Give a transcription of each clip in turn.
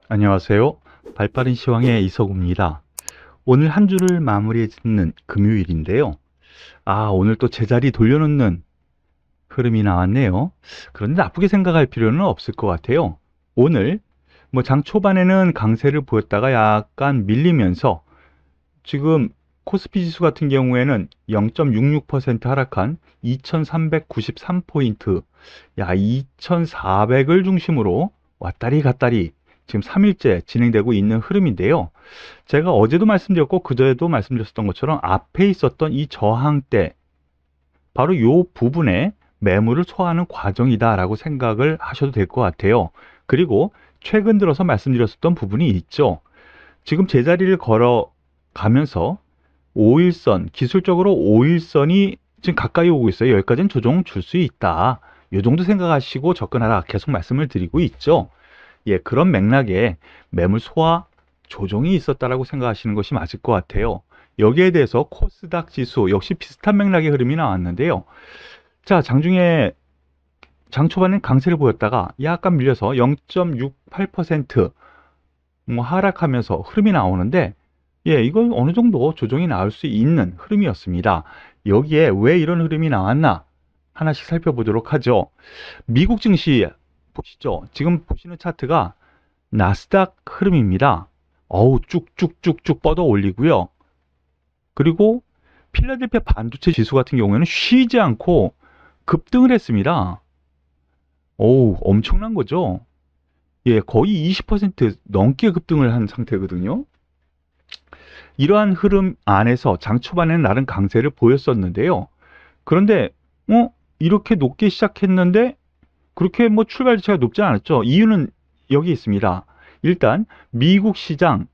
안녕하세요. 발빠른 시황의 이서구입니다. 오늘 한 주를 마무리해 짓는 금요일인데요. 오늘 또 제자리 돌려놓는 흐름이 나왔네요. 그런데 나쁘게 생각할 필요는 없을 것 같아요. 오늘 장 초반에는 강세를 보였다가 약간 밀리면서 지금 코스피 지수 같은 경우에는 0.66% 하락한 2393포인트, 2400을 중심으로 왔다리 갔다리 지금 3일째 진행되고 있는 흐름인데요. 제가 어제도 말씀드렸고 그전에도 말씀드렸던 것처럼 앞에 있었던 이 저항대, 바로 이 부분에 매물을 소화하는 과정이다라고 생각을 하셔도 될 것 같아요. 그리고 최근 들어서 말씀드렸었던 부분이 있죠. 지금 제자리를 걸어가면서 5일선, 기술적으로 5일선이 지금 가까이 오고 있어요. 여기까지는 조정 줄 수 있다. 이 정도 생각하시고 접근하라 계속 말씀을 드리고 있죠. 그런 맥락에 매물 소화 조정이 있었다라고 생각하시는 것이 맞을 것 같아요. 여기에 대해서 코스닥 지수 역시 비슷한 맥락의 흐름이 나왔는데요. 자, 장중에 장 초반엔 강세를 보였다가 약간 밀려서 0.68% 하락하면서 흐름이 나오는데, 이건 어느 정도 조정이 나올 수 있는 흐름이었습니다. 여기에 왜 이런 흐름이 나왔나 하나씩 살펴보도록 하죠. 미국 증시 보시죠. 지금 보시는 차트가 나스닥 흐름입니다. 쭉쭉쭉쭉 뻗어 올리고요. 그리고 필라델피아 반도체 지수 같은 경우에는 쉬지 않고 급등을 했습니다. 엄청난 거죠. 거의 20% 넘게 급등을 한 상태거든요. 이러한 흐름 안에서 장 초반에는 나름 강세를 보였었는데요. 그런데 이렇게 높게 시작했는데 그렇게 출발 자체가 높지 않았죠. 이유는 여기 있습니다. 일단 미국 시장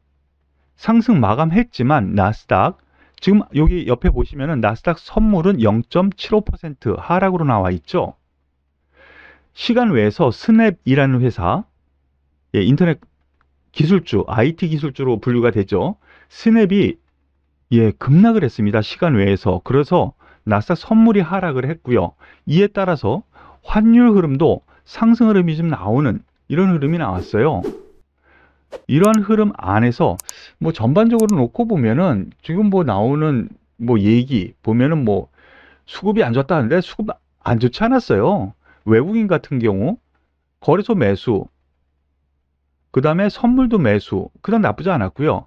상승 마감했지만 나스닥, 지금 여기 옆에 보시면은 나스닥 선물은 0.75% 하락으로 나와 있죠. 시간 외에서 스냅이라는 회사, 인터넷 기술주, IT 기술주로 분류가 되죠. 스냅이 급락을 했습니다. 시간 외에서. 그래서 나스닥 선물이 하락을 했고요. 이에 따라서 환율 흐름도 상승 흐름이 좀 나오는 이런 흐름이 나왔어요. 이러한 흐름 안에서 전반적으로 놓고 보면은 지금 나오는 얘기 보면은 수급이 안 좋다는데 수급 안 좋지 않았어요. 외국인 같은 경우 거래소 매수, 그 다음에 선물도 매수, 그다음 나쁘지 않았고요.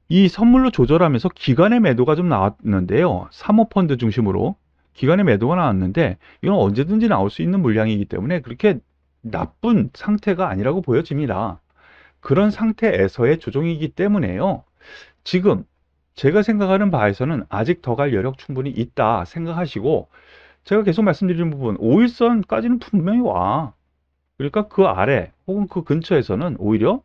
이 선물로 조절하면서 기관의 매도가 좀 나왔는데요. 사모펀드 중심으로 기관의 매도가 나왔는데 이건 언제든지 나올 수 있는 물량이기 때문에 그렇게 나쁜 상태가 아니라고 보여집니다. 그런 상태에서의 조정이기 때문에요. 지금 제가 생각하는 바에서는 아직 더 갈 여력 충분히 있다 생각하시고, 제가 계속 말씀드리는 부분 5일선까지는 분명히 와. 그러니까 그 아래 혹은 그 근처에서는 오히려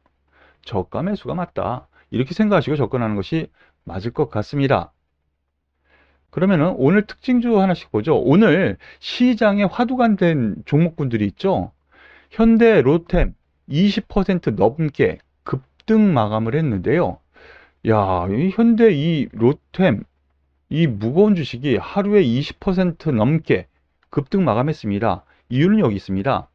저가 매수가 맞다, 이렇게 생각하시고 접근하는 것이 맞을 것 같습니다. 그러면은 오늘 특징주 하나씩 보죠. 오늘 시장에 화두가 된 종목군들이 있죠. 현대, 로템 20% 넘게 급등 마감을 했는데요. 이 현대, 이 로템, 이 무거운 주식이 하루에 20% 넘게 급등 마감했습니다. 이유는 여기 있습니다.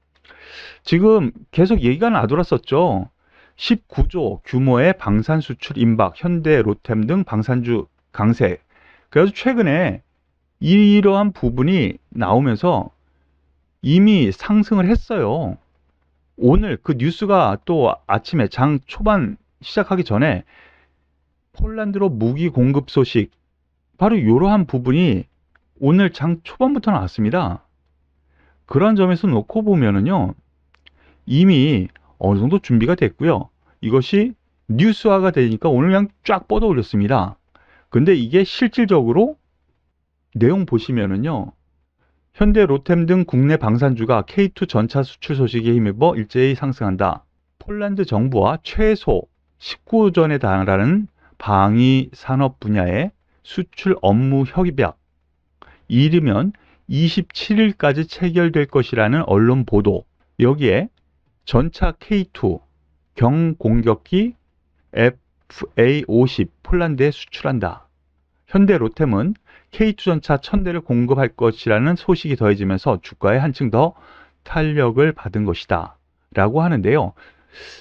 지금 계속 얘기가 나돌았었죠. 19조 규모의 방산 수출 임박, 현대, 로템 등 방산주 강세. 그래서 최근에 이러한 부분이 나오면서 이미 상승을 했어요. 오늘 그 뉴스가 또 아침에 장 초반 시작하기 전에 폴란드로 무기 공급 소식, 바로 이러한 부분이 오늘 장 초반부터 나왔습니다. 그러한 점에서 놓고 보면은요, 이미 어느 정도 준비가 됐고요. 이것이 뉴스화가 되니까 오늘 그냥 쫙 뻗어 올렸습니다. 근데 이게 실질적으로 내용 보시면은요, 현대, 로템 등 국내 방산주가 K2 전차 수출 소식에 힘입어 일제히 상승한다. 폴란드 정부와 최소 19조에 달하는 방위 산업 분야의 수출 업무 협약, 이르면 27일까지 체결될 것이라는 언론 보도. 여기에 전차 K2 경공격기 FA50 폴란드에 수출한다. 현대 로템은 K2 전차 1000대를 공급할 것이라는 소식이 더해지면서 주가에 한층 더 탄력을 받은 것이다 라고 하는데요.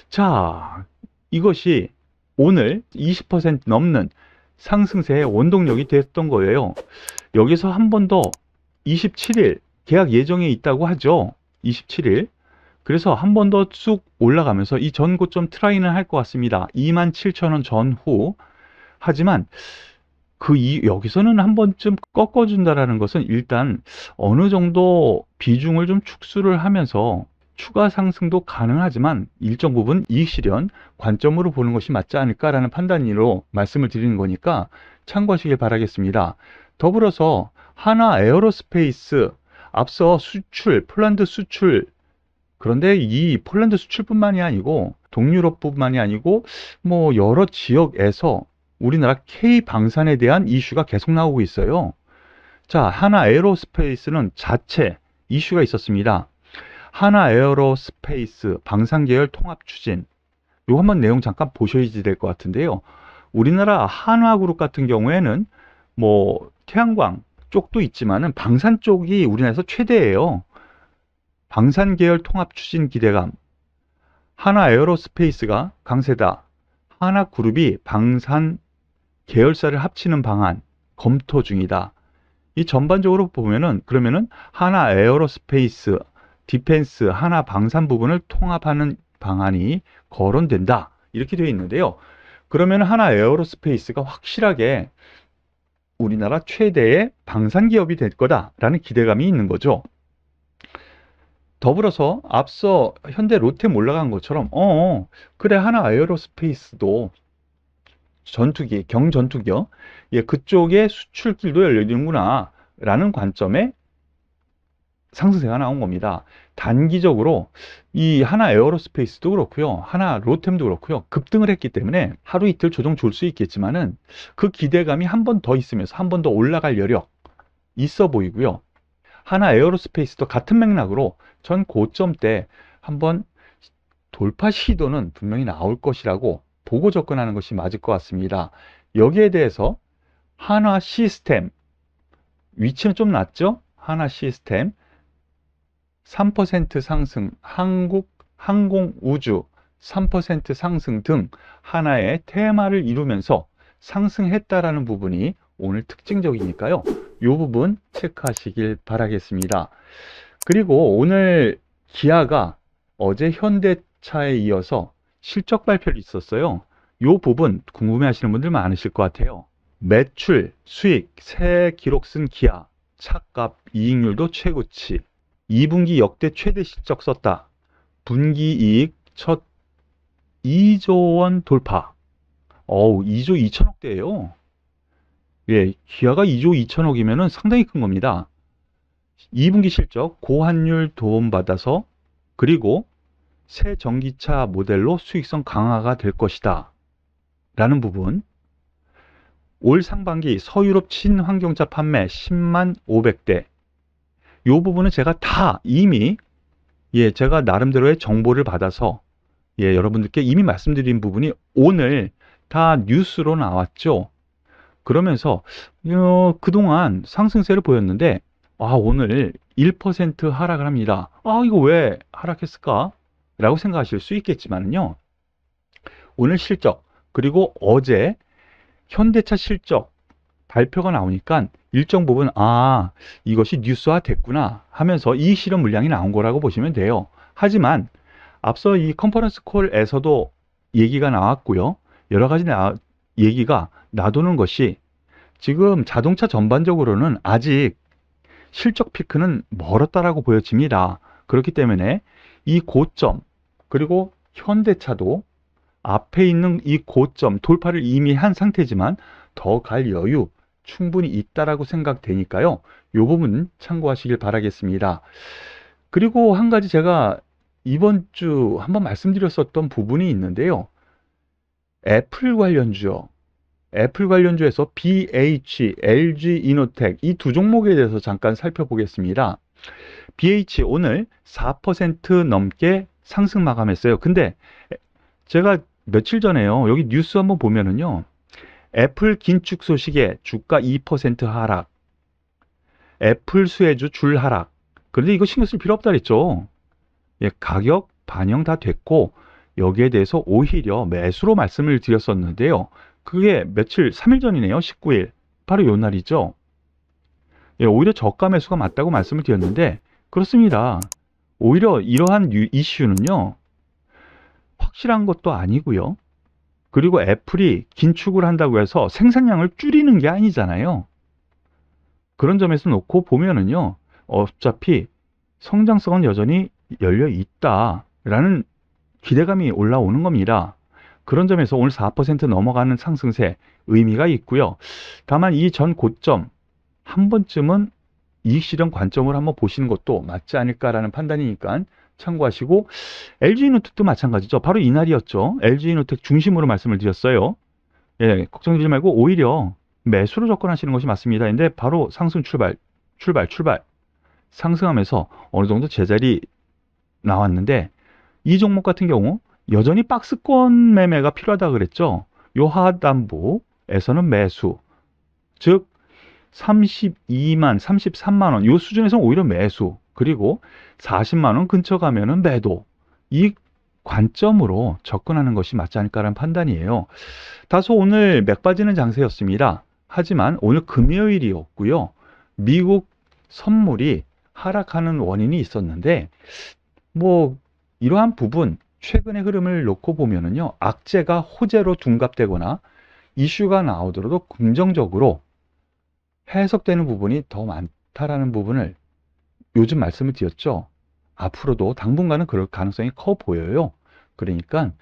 자, 이것이 오늘 20% 넘는 상승세의 원동력이 됐던 거예요. 여기서 한 번 더 27일 계약 예정에 있다고 하죠. 27일. 그래서 한 번 더 쑥 올라가면서 이 전고점 트라이는 할 것 같습니다. 27,000원 전후. 하지만 여기서는 한 번쯤 꺾어준다라는 것은 일단 어느 정도 비중을 좀 축소를 하면서 추가 상승도 가능하지만 일정 부분 이익 실현 관점으로 보는 것이 맞지 않을까라는 판단으로 말씀을 드리는 거니까 참고하시길 바라겠습니다. 더불어서 하나 에어로스페이스 앞서 수출, 폴란드 수출, 그런데 이 폴란드 수출뿐만이 아니고 동유럽뿐만이 아니고 뭐 여러 지역에서 우리나라 K 방산에 대한 이슈가 계속 나오고 있어요. 자, 하나 에어로스페이스는 자체 이슈가 있었습니다. 하나 에어로스페이스 방산 계열 통합 추진. 요 한번 내용 잠깐 보셔야지 될 것 같은데요. 우리나라 한화그룹 같은 경우에는 뭐 태양광 쪽도 있지만은 방산 쪽이 우리나라에서 최대예요. 방산 계열 통합 추진 기대감. 하나 에어로스페이스가 강세다. 하나그룹이 방산 계열사를 합치는 방안 검토 중이다. 이 전반적으로 보면은 그러면은 하나 에어로스페이스, 디펜스, 하나 방산 부분을 통합하는 방안이 거론된다. 이렇게 되어 있는데요. 그러면 하나 에어로스페이스가 확실하게 우리나라 최대의 방산 기업이 될 거다라는 기대감이 있는 거죠. 더불어서 앞서 현대 롯템 올라간 것처럼 그래 하나 에어로스페이스도 전투기, 경전투기요. 예, 그쪽에 수출길도 열리는구나 라는 관점에 상승세가 나온 겁니다. 단기적으로 이 하나 에어로스페이스도 그렇고요. 하나 롯템도 그렇고요. 급등을 했기 때문에 하루 이틀 조정 줄 수 있겠지만은 그 기대감이 한 번 더 있으면서 한 번 더 올라갈 여력 있어 보이고요. 하나 에어로스페이스도 같은 맥락으로 전 고점 때 한번 돌파 시도는 분명히 나올 것이라고 보고 접근하는 것이 맞을 것 같습니다. 여기에 대해서 하나 시스템 위치는 좀 낮죠? 하나 시스템 3% 상승, 한국 항공우주 3% 상승 등 하나의 테마를 이루면서 상승했다라는 부분이 오늘 특징적이니까요. 이 부분 체크하시길 바라겠습니다. 그리고 오늘 기아가 어제 현대차에 이어서 실적 발표를 있었어요. 이 부분 궁금해 하시는 분들 많으실 것 같아요. 매출, 수익, 새 기록 쓴 기아, 차값, 이익률도 최고치, 2분기 역대 최대 실적 썼다. 분기 이익 첫 2조 원 돌파. 2조 2천억대예요. 예, 기아가 2조 2천억이면 상당히 큰 겁니다. 2분기 실적 고환율 도움받아서 그리고 새 전기차 모델로 수익성 강화가 될 것이다 라는 부분. 올 상반기 서유럽 친환경차 판매 10만 500대. 이 부분은 제가 다 이미 제가 나름대로의 정보를 받아서 여러분들께 이미 말씀드린 부분이 오늘 다 뉴스로 나왔죠. 그러면서 그동안 상승세를 보였는데 오늘 1% 하락을 합니다. 이거 왜 하락했을까? 라고 생각하실 수 있겠지만요. 오늘 실적 그리고 어제 현대차 실적 발표가 나오니까 일정 부분 이것이 뉴스화 됐구나 하면서 이익 실현 물량이 나온 거라고 보시면 돼요. 하지만 앞서 이 컨퍼런스 콜에서도 얘기가 나왔고요. 여러 가지 얘기가 나도는 것이 지금 자동차 전반적으로는 아직 실적 피크는 멀었다라고 보여집니다. 그렇기 때문에 이 고점 그리고 현대차도 앞에 있는 이 고점 돌파를 이미 한 상태지만 더 갈 여유 충분히 있다라고 생각되니까요. 이 부분 참고하시길 바라겠습니다. 그리고 한 가지 제가 이번 주 한번 말씀드렸었던 부분이 있는데요. 애플 관련주요. 애플 관련주에서 BH, LG 이노텍 이 두 종목에 대해서 잠깐 살펴보겠습니다. BH 오늘 4% 넘게 상승 마감했어요. 근데 제가 며칠 전에요. 여기 뉴스 한번 보면은요. 애플 긴축 소식에 주가 2% 하락. 애플 수혜주 줄 하락. 그런데 이거 신경 쓸 필요 없다 그랬죠. 가격 반영 다 됐고 여기에 대해서 오히려 매수로 말씀을 드렸었는데요. 그게 며칠 3일 전이네요. 19일. 바로 요 날이죠. 예, 오히려 저가 매수가 맞다고 말씀을 드렸는데 그렇습니다. 오히려 이러한 이슈는요. 확실한 것도 아니고요. 그리고 애플이 긴축을 한다고 해서 생산량을 줄이는 게 아니잖아요. 그런 점에서 놓고 보면은요. 어차피 성장성은 여전히 열려 있다라는 기대감이 올라오는 겁니다. 그런 점에서 오늘 4% 넘어가는 상승세 의미가 있고요. 다만 이 전 고점 한 번쯤은 이익 실현 관점으로 한번 보시는 것도 맞지 않을까라는 판단이니까 참고하시고 LG이노텍도 마찬가지죠. 바로 이날이었죠. LG이노텍 중심으로 말씀을 드렸어요. 예, 걱정되지 말고 오히려 매수로 접근하시는 것이 맞습니다. 근데 바로 상승 출발. 상승하면서 어느 정도 제자리 나왔는데 이 종목 같은 경우 여전히 박스권 매매가 필요하다 그랬죠. 요 하단부에서는 매수. 즉 32만, 33만 원 요 수준에서는 오히려 매수. 그리고 40만 원 근처 가면은 매도. 이 관점으로 접근하는 것이 맞지 않을까라는 판단이에요. 다소 오늘 맥 빠지는 장세였습니다. 하지만 오늘 금요일이었고요. 미국 선물이 하락하는 원인이 있었는데 뭐 이러한 부분 최근의 흐름을 놓고 보면은요. 악재가 호재로 둔갑되거나 이슈가 나오더라도 긍정적으로 해석되는 부분이 더 많다라는 부분을 요즘 말씀을 드렸죠. 앞으로도 당분간은 그럴 가능성이 커 보여요. 그러니까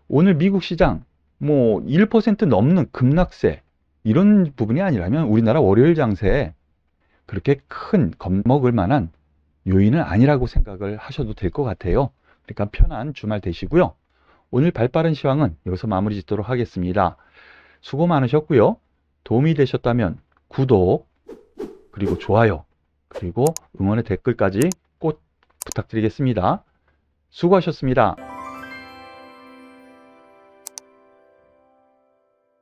오늘 미국 시장 뭐 1% 넘는 급락세 이런 부분이 아니라면 우리나라 월요일 장세에 그렇게 큰 겁먹을 만한 요인은 아니라고 생각을 하셔도 될 것 같아요. 그러니까 편한 주말 되시고요. 오늘 발빠른 시황은 여기서 마무리 짓도록 하겠습니다. 수고 많으셨고요. 도움이 되셨다면 구독 그리고 좋아요 그리고 응원의 댓글까지 꼭 부탁드리겠습니다. 수고하셨습니다.